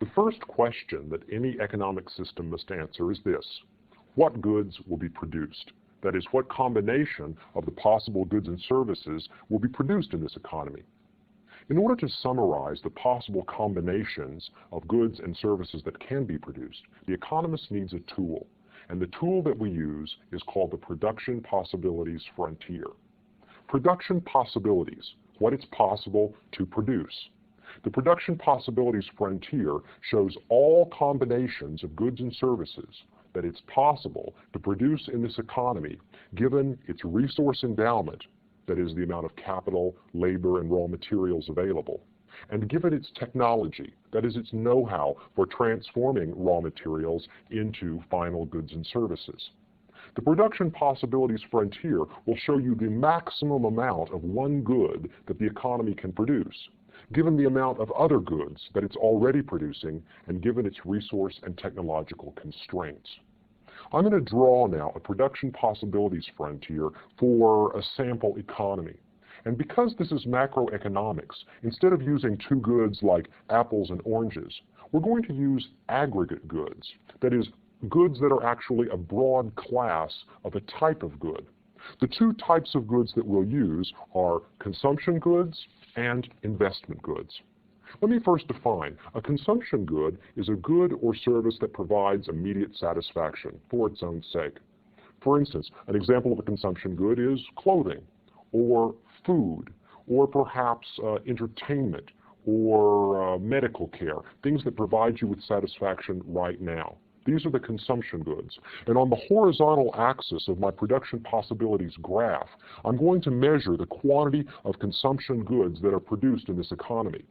The first question that any economic system must answer is this: what goods will be produced? That is, what combination of the possible goods and services will be produced in this economy? In order to summarize the possible combinations of goods and services that can be produced, the economist needs a tool, and the tool that we use is called the Production Possibilities Frontier. Production possibilities, what it's possible to produce. The Production Possibilities Frontier shows all combinations of goods and services that it's possible to produce in this economy given its resource endowment, that is the amount of capital, labor, and raw materials available, and given its technology, that is its know-how for transforming raw materials into final goods and services. The Production Possibilities Frontier will show you the maximum amount of one good that the economy can produce, given the amount of other goods that it's already producing and given its resource and technological constraints. I'm going to draw now a Production Possibilities Frontier for a sample economy. And because this is macroeconomics, instead of using two goods like apples and oranges, we're going to use aggregate goods. That is, goods that are actually a broad class of a type of good. The two types of goods that we'll use are consumption goods and investment goods. Let me first define. A consumption good is a good or service that provides immediate satisfaction for its own sake. For instance, an example of a consumption good is clothing, or food, or perhaps entertainment, or medical care, things that provide you with satisfaction right now. These are the consumption goods. And on the horizontal axis of my production possibilities graph, I'm going to measure the quantity of consumption goods that are produced in this economy.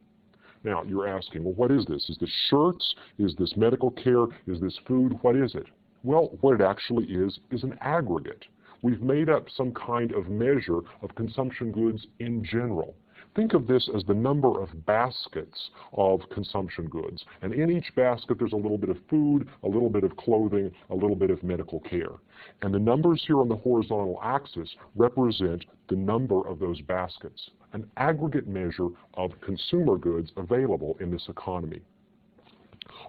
Now, you're asking, well, what is this? Is this shirts? Is this medical care? Is this food? What is it? Well, what it actually is an aggregate. We've made up some kind of measure of consumption goods in general. Think of this as the number of baskets of consumption goods. And in each basket, there's a little bit of food, a little bit of clothing, a little bit of medical care. And the numbers here on the horizontal axis represent the number of those baskets, an aggregate measure of consumer goods available in this economy.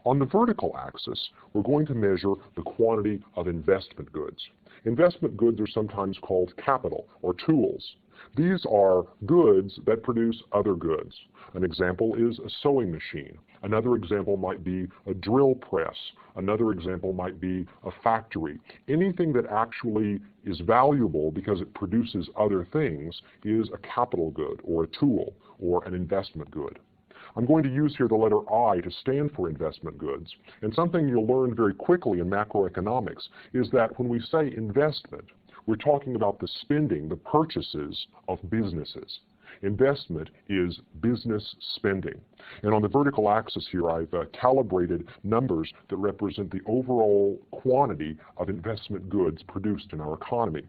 On the vertical axis, we're going to measure the quantity of investment goods. Investment goods are sometimes called capital or tools. These are goods that produce other goods. An example is a sewing machine. Another example might be a drill press. Another example might be a factory. Anything that actually is valuable because it produces other things is a capital good or a tool or an investment good. I'm going to use here the letter I to stand for investment goods. And something you'll learn very quickly in macroeconomics is that when we say investment, we're talking about the spending, the purchases of businesses. Investment is business spending. And on the vertical axis here, I've calibrated numbers that represent the overall quantity of investment goods produced in our economy.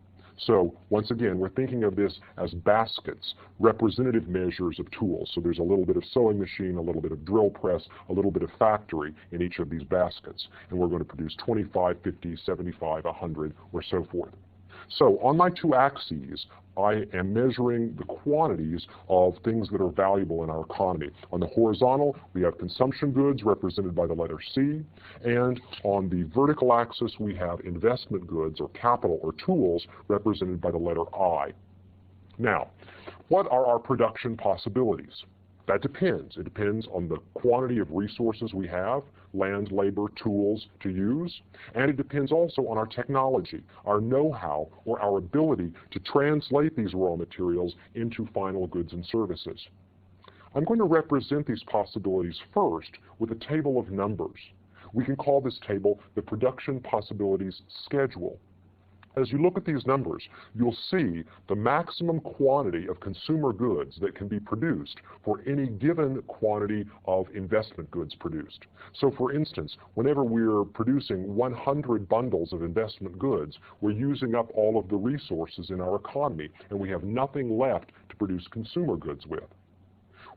So once again, we're thinking of this as baskets, representative measures of tools. So there's a little bit of sewing machine, a little bit of drill press, a little bit of factory in each of these baskets. And we're going to produce 25, 50, 75, 100, or so forth. So on my two axes, I am measuring the quantities of things that are valuable in our economy. On the horizontal, we have consumption goods represented by the letter C, and on the vertical axis, we have investment goods or capital or tools represented by the letter I. Now, what are our production possibilities? That depends. It depends on the quantity of resources we have, land, labor, tools to use, and it depends also on our technology, our know-how, or our ability to translate these raw materials into final goods and services. I'm going to represent these possibilities first with a table of numbers. We can call this table the Production Possibilities Schedule. As you look at these numbers, you'll see the maximum quantity of consumer goods that can be produced for any given quantity of investment goods produced. So for instance, whenever we're producing 100 bundles of investment goods, we're using up all of the resources in our economy, and we have nothing left to produce consumer goods with.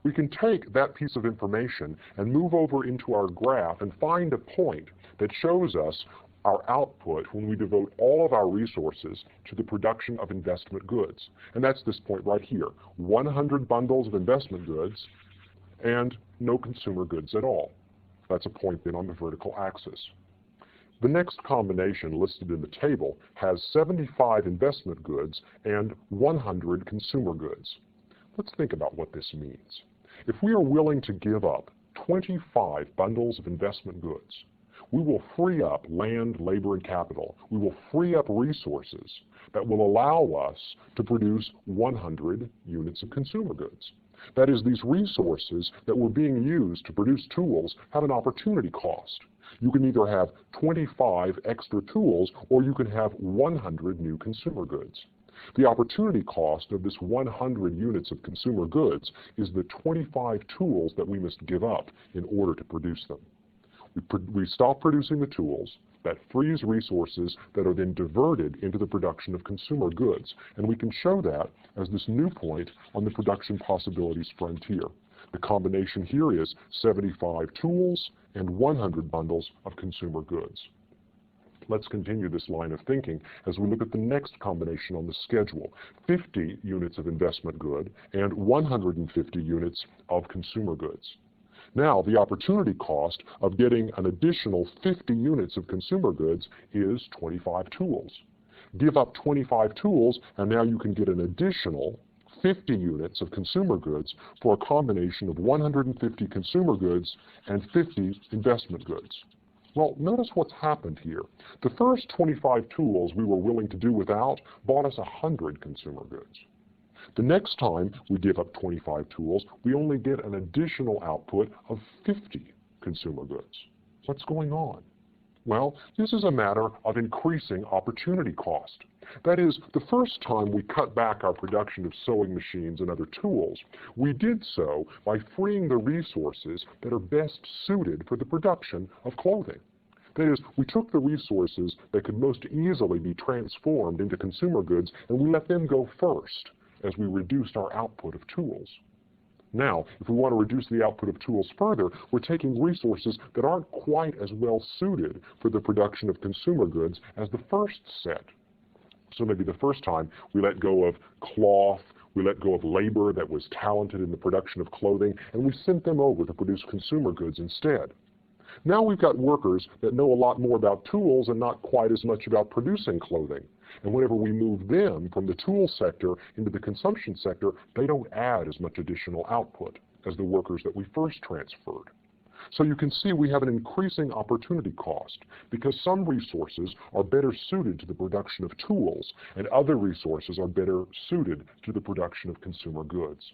We can take that piece of information and move over into our graph and find a point that shows us our output when we devote all of our resources to the production of investment goods. And that's this point right here, 100 bundles of investment goods and no consumer goods at all. That's a point then on the vertical axis. The next combination listed in the table has 75 investment goods and 100 consumer goods. Let's think about what this means. If we are willing to give up 25 bundles of investment goods, we will free up land, labor, and capital. We will free up resources that will allow us to produce 100 units of consumer goods. That is, these resources that were being used to produce tools have an opportunity cost. You can either have 25 extra tools or you can have 100 new consumer goods. The opportunity cost of this 100 units of consumer goods is the 25 tools that we must give up in order to produce them. We stop producing the tools. That frees resources that are then diverted into the production of consumer goods. And we can show that as this new point on the production possibilities frontier. The combination here is 75 tools and 100 bundles of consumer goods. Let's continue this line of thinking as we look at the next combination on the schedule. 50 units of investment good and 150 units of consumer goods. Now, the opportunity cost of getting an additional 50 units of consumer goods is 25 tools. Give up 25 tools, and now you can get an additional 50 units of consumer goods for a combination of 150 consumer goods and 50 investment goods. Well, notice what's happened here. The first 25 tools we were willing to do without bought us 100 consumer goods. The next time we give up 25 tools, we only get an additional output of 50 consumer goods. What's going on? Well, this is a matter of increasing opportunity cost. That is, the first time we cut back our production of sewing machines and other tools, we did so by freeing the resources that are best suited for the production of clothing. That is, we took the resources that could most easily be transformed into consumer goods and we let them go first as we reduced our output of tools. Now, if we want to reduce the output of tools further, we're taking resources that aren't quite as well suited for the production of consumer goods as the first set. So maybe the first time we let go of cloth, we let go of labor that was talented in the production of clothing, and we sent them over to produce consumer goods instead. Now we've got workers that know a lot more about tools and not quite as much about producing clothing. And whenever we move them from the tool sector into the consumption sector, they don't add as much additional output as the workers that we first transferred. So you can see we have an increasing opportunity cost because some resources are better suited to the production of tools and other resources are better suited to the production of consumer goods.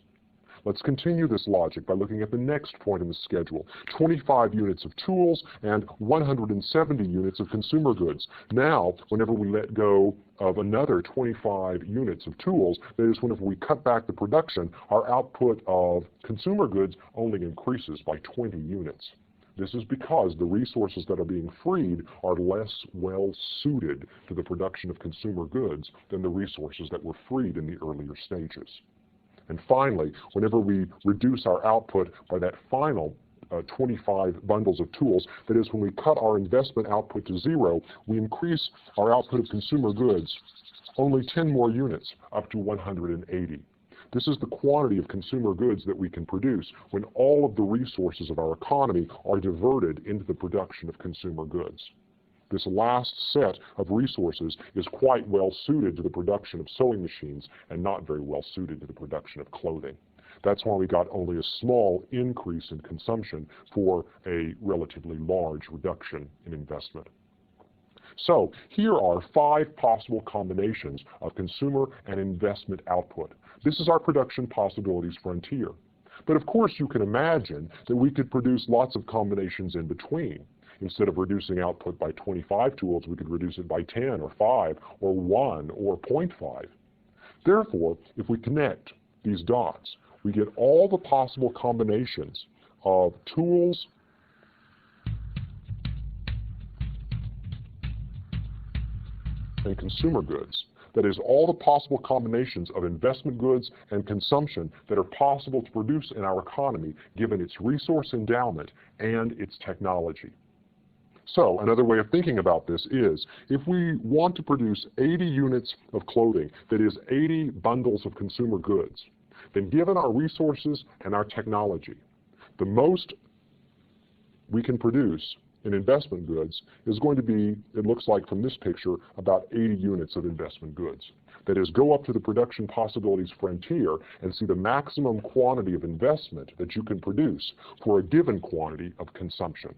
Let's continue this logic by looking at the next point in the schedule, 25 units of tools and 170 units of consumer goods. Now, whenever we let go of another 25 units of tools, that is, whenever we cut back the production, our output of consumer goods only increases by 20 units. This is because the resources that are being freed are less well suited to the production of consumer goods than the resources that were freed in the earlier stages. And finally, whenever we reduce our output by that final 25 bundles of tools, that is, when we cut our investment output to zero, we increase our output of consumer goods only 10 more units, up to 180. This is the quantity of consumer goods that we can produce when all of the resources of our economy are diverted into the production of consumer goods. This last set of resources is quite well suited to the production of sewing machines and not very well suited to the production of clothing. That's why we got only a small increase in consumption for a relatively large reduction in investment. So here are 5 possible combinations of consumer and investment output. This is our production possibilities frontier. But of course you can imagine that we could produce lots of combinations in between. Instead of reducing output by 25 tools, we could reduce it by 10 or 5 or 1 or 0.5. Therefore, if we connect these dots, we get all the possible combinations of tools and consumer goods. That is, all the possible combinations of investment goods and consumption that are possible to produce in our economy given its resource endowment and its technology. So another way of thinking about this is, if we want to produce 80 units of clothing, that is 80 bundles of consumer goods, then given our resources and our technology, the most we can produce in investment goods is going to be, it looks like from this picture, about 80 units of investment goods. That is, go up to the production possibilities frontier and see the maximum quantity of investment that you can produce for a given quantity of consumption.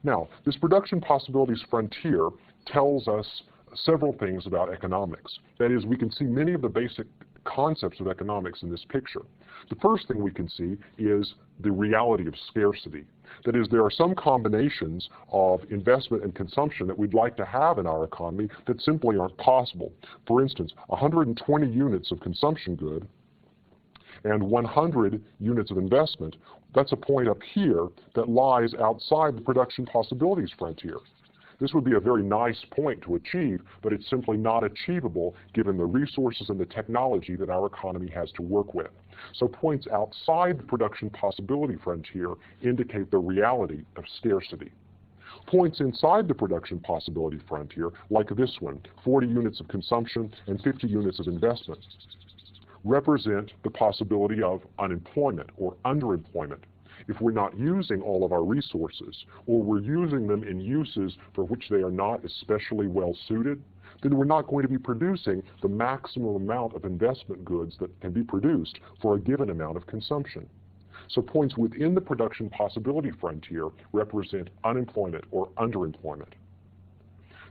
Now, this production possibilities frontier tells us several things about economics. That is, we can see many of the basic concepts of economics in this picture. The first thing we can see is the reality of scarcity. That is, there are some combinations of investment and consumption that we'd like to have in our economy that simply aren't possible. For instance, 120 units of consumption good and 100 units of investment, that's a point up here that lies outside the production possibilities frontier. This would be a very nice point to achieve, but it's simply not achievable given the resources and the technology that our economy has to work with. So points outside the production possibility frontier indicate the reality of scarcity. Points inside the production possibility frontier, like this one, 40 units of consumption and 50 units of investment, represent the possibility of unemployment or underemployment. If we're not using all of our resources, or we're using them in uses for which they are not especially well suited, then we're not going to be producing the maximum amount of investment goods that can be produced for a given amount of consumption. So points within the production possibility frontier represent unemployment or underemployment.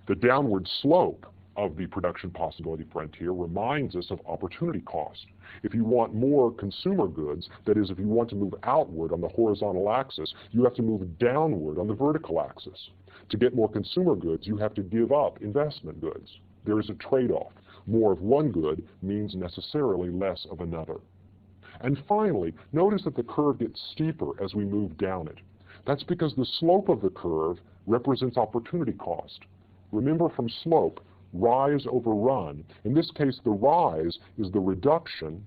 The downward slope of the production possibility frontier reminds us of opportunity cost. If you want more consumer goods, that is, if you want to move outward on the horizontal axis, you have to move downward on the vertical axis. To get more consumer goods, you have to give up investment goods. There is a trade-off. More of one good means necessarily less of another. And finally, notice that the curve gets steeper as we move down it. That's because the slope of the curve represents opportunity cost. Remember from slope, rise over run. In this case, the rise is the reduction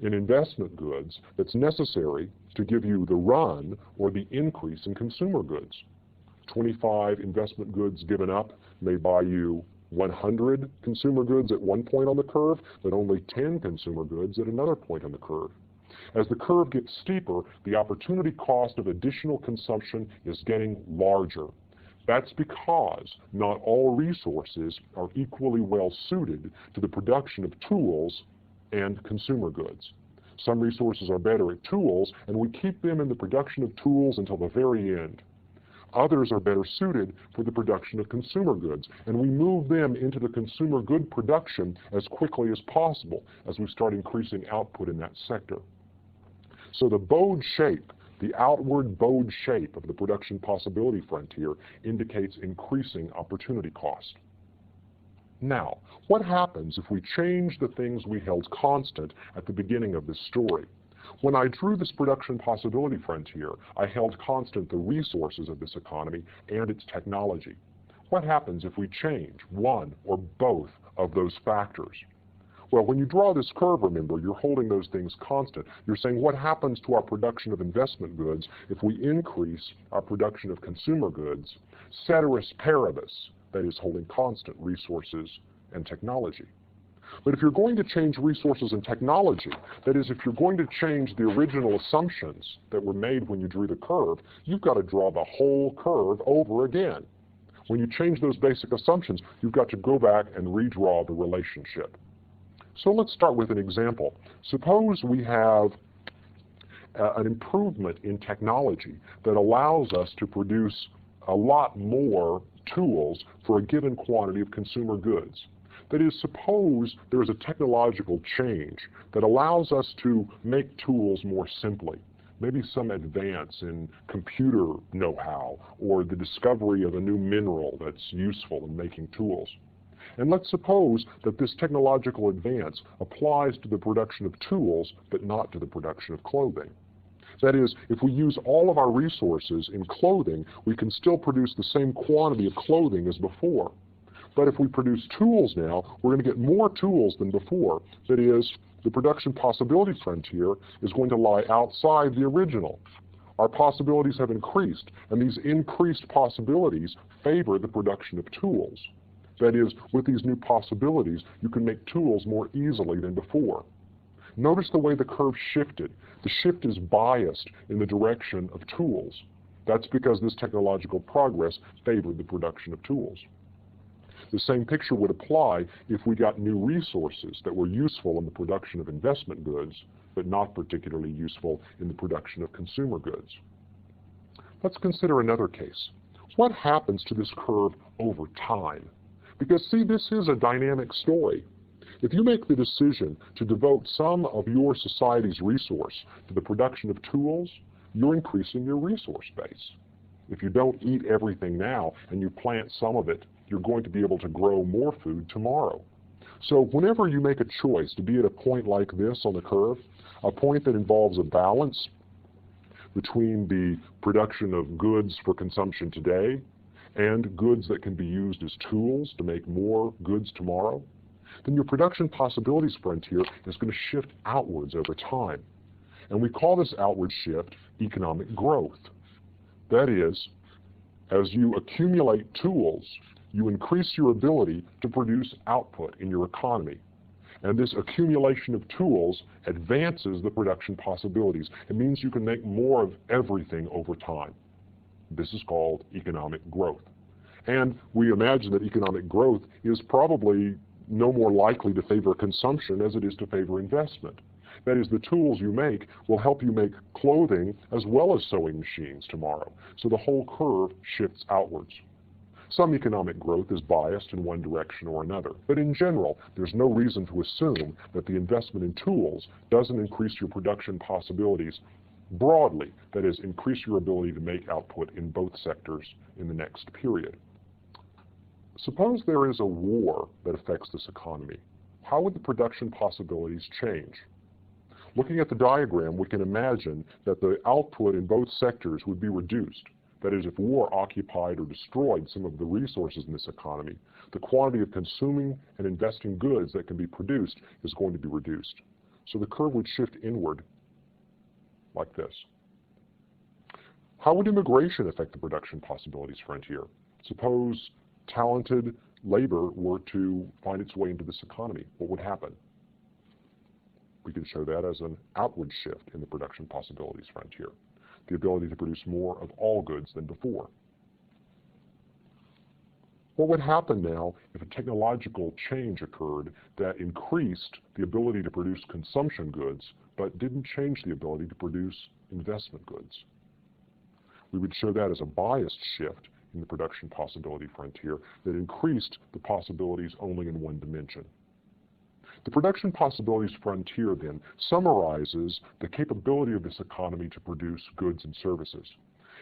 in investment goods that's necessary to give you the run or the increase in consumer goods. 25 investment goods given up may buy you 100 consumer goods at one point on the curve, but only 10 consumer goods at another point on the curve. As the curve gets steeper, the opportunity cost of additional consumption is getting larger. That's because not all resources are equally well suited to the production of tools and consumer goods. Some resources are better at tools, and we keep them in the production of tools until the very end. Others are better suited for the production of consumer goods, and we move them into the consumer good production as quickly as possible as we start increasing output in that sector. So the bowed shape, the outward bowed shape of the production possibility frontier indicates increasing opportunity cost. Now, what happens if we change the things we held constant at the beginning of this story? When I drew this production possibility frontier, I held constant the resources of this economy and its technology. What happens if we change one or both of those factors? Well, when you draw this curve, remember, you're holding those things constant. You're saying what happens to our production of investment goods if we increase our production of consumer goods, ceteris paribus, that is, holding constant resources and technology. But if you're going to change resources and technology, that is, if you're going to change the original assumptions that were made when you drew the curve, you've got to draw the whole curve over again. When you change those basic assumptions, you've got to go back and redraw the relationship. So let's start with an example. Suppose we have an improvement in technology that allows us to produce a lot more tools for a given quantity of consumer goods. That is, suppose there is a technological change that allows us to make tools more simply. Maybe some advance in computer know-how or the discovery of a new mineral that's useful in making tools. And let's suppose that this technological advance applies to the production of tools, but not to the production of clothing. That is, if we use all of our resources in clothing, we can still produce the same quantity of clothing as before. But if we produce tools now, we're going to get more tools than before. That is, the production possibility frontier is going to lie outside the original. Our possibilities have increased, and these increased possibilities favor the production of tools. That is, with these new possibilities, you can make tools more easily than before. Notice the way the curve shifted. The shift is biased in the direction of tools. That's because this technological progress favored the production of tools. The same picture would apply if we got new resources that were useful in the production of investment goods, but not particularly useful in the production of consumer goods. Let's consider another case. What happens to this curve over time? Because, see, this is a dynamic story. If you make the decision to devote some of your society's resource to the production of tools, you're increasing your resource base. If you don't eat everything now and you plant some of it, you're going to be able to grow more food tomorrow. So whenever you make a choice to be at a point like this on the curve, a point that involves a balance between the production of goods for consumption today and goods that can be used as tools to make more goods tomorrow, then your production possibilities frontier is going to shift outwards over time. And we call this outward shift economic growth. That is, as you accumulate tools, you increase your ability to produce output in your economy. And this accumulation of tools advances the production possibilities. It means you can make more of everything over time. This is called economic growth. And we imagine that economic growth is probably no more likely to favor consumption as it is to favor investment. That is, the tools you make will help you make clothing as well as sewing machines tomorrow. So the whole curve shifts outwards. Some economic growth is biased in one direction or another, but in general, there's no reason to assume that the investment in tools doesn't increase your production possibilities broadly, that is, increase your ability to make output in both sectors in the next period. Suppose there is a war that affects this economy. How would the production possibilities change? Looking at the diagram, we can imagine that the output in both sectors would be reduced. That is, if war occupied or destroyed some of the resources in this economy, the quantity of consuming and investing goods that can be produced is going to be reduced. So the curve would shift inward like this. How would immigration affect the production possibilities frontier? Suppose talented labor were to find its way into this economy. What would happen? We can show that as an outward shift in the production possibilities frontier. The ability to produce more of all goods than before. What would happen now if a technological change occurred that increased the ability to produce consumption goods but didn't change the ability to produce investment goods? We would show that as a biased shift in the production possibility frontier that increased the possibilities only in one dimension. The production possibilities frontier then summarizes the capability of this economy to produce goods and services.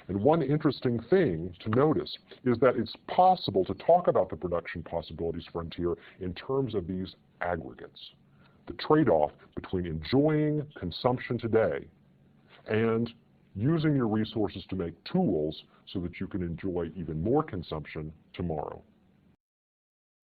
And one interesting thing to notice is that it's possible to talk about the production possibilities frontier in terms of these aggregates. The trade-off between enjoying consumption today and using your resources to make tools so that you can enjoy even more consumption tomorrow.